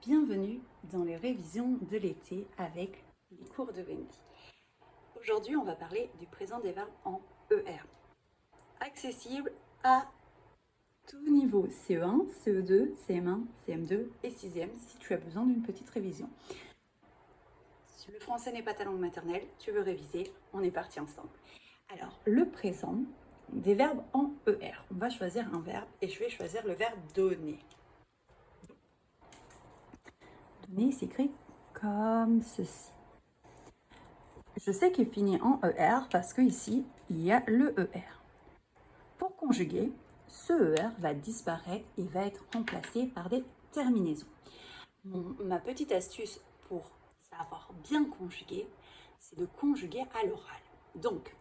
Bienvenue dans les révisions de l'été avec les cours de Wendy. Aujourd'hui, on va parler du présent des verbes en ER. Accessible à tout niveau, CE1, CE2, CM1, CM2 et 6e si tu as besoin d'une petite révision. Si le français n'est pas ta langue maternelle, tu veux réviser, on est parti ensemble. Alors, le présent des verbes en ER. On va choisir un verbe et je vais choisir le verbe donner. Donner s'écrit comme ceci. Je sais qu'il finit en ER parce qu'ici, il y a le ER. Pour conjuguer, ce ER va disparaître et va être remplacé par des terminaisons. Ma petite astuce pour savoir bien conjuguer, c'est de conjuguer à l'oral. Donc,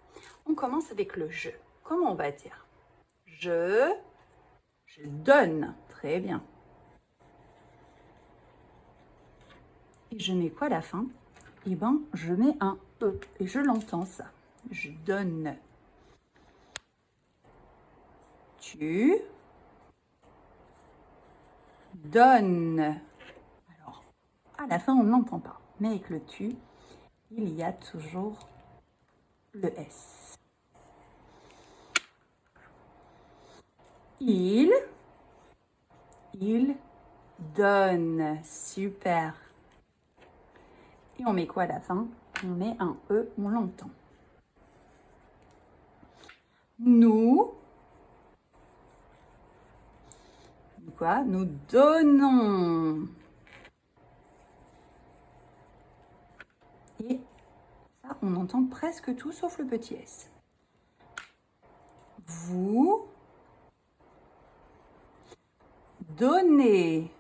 on commence avec le « je ». Comment on va dire ? Je donne. Très bien. Et je mets quoi à la fin ? Eh bien, je mets un E et je l'entends ça. Je donne. Tu donnes. Alors, à la fin, on ne l'entend pas. Mais avec le tu, il y a toujours le S. Il donne. Super. Et on met quoi à la fin ? On met un E, on l'entend. Nous donnons. Et ça, on entend presque tout sauf le petit S. Vous donnez.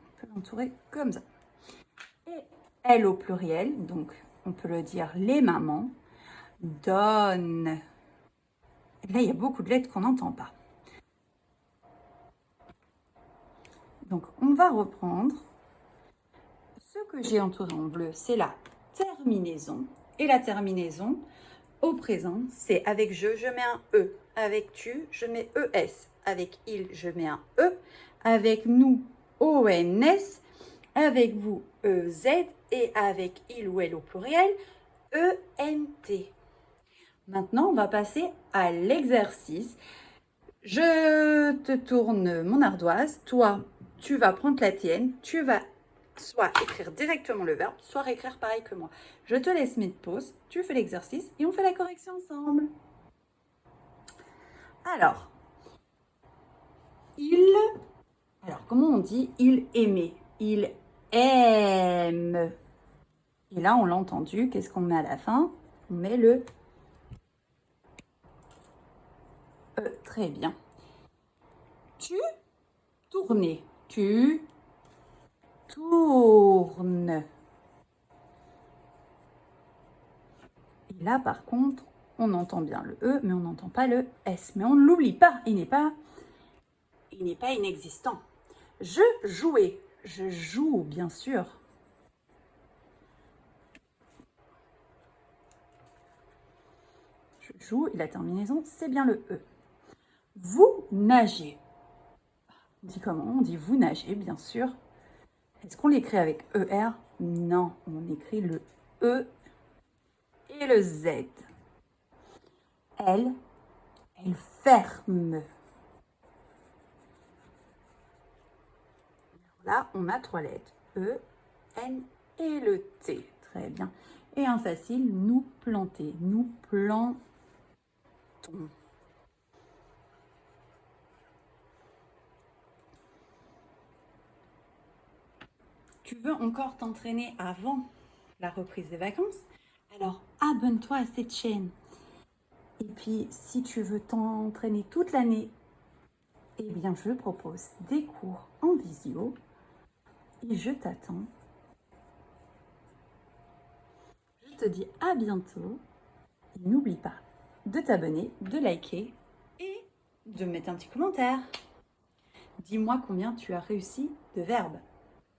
On peut l'entourer comme ça. Et elle au pluriel, donc on peut le dire les mamans, donnent. Et là, il y a beaucoup de lettres qu'on n'entend pas. Donc, on va reprendre. Ce que j'ai entouré en bleu, c'est la terminaison. Et la terminaison, au présent, c'est avec je mets un E. Avec tu, je mets ES. Avec il, je mets un E. Avec nous, ONS. Avec vous, EZ. Et avec il ou elle au pluriel, ENT. Maintenant, on va passer à l'exercice. Je te tourne mon ardoise. Toi, tu vas prendre la tienne. Tu vas soit écrire directement le verbe, soit écrire pareil que moi. Je te laisse mettre pause. Tu fais l'exercice et on fait la correction ensemble. Alors, comment on dit il aimait ? Il aime. Et là, on l'a entendu. Qu'est-ce qu'on met à la fin ? On met le E. Très bien. Tu tournais. Tu tournes. Et là, par contre, on entend bien le E, mais on n'entend pas le S. Mais on ne l'oublie pas. Il n'est pas inexistant. Je jouais. Je joue, bien sûr. Je joue, et la terminaison, c'est bien le E. Vous nagez. On dit comment ? On dit vous nagez, bien sûr. Est-ce qu'on l'écrit avec ER ? Non, on écrit le E et le Z. Elle ferme. Là, on a 3 lettres. E, N et le T. Très bien. Et un facile, nous planter. Nous plantons. Tu veux encore t'entraîner avant la reprise des vacances ? Alors, abonne-toi à cette chaîne. Et puis, si tu veux t'entraîner toute l'année, eh bien, je propose des cours en visio et je t'attends. Je te dis à bientôt et n'oublie pas de t'abonner, de liker et de mettre un petit commentaire. Dis-moi combien tu as réussi de verbes.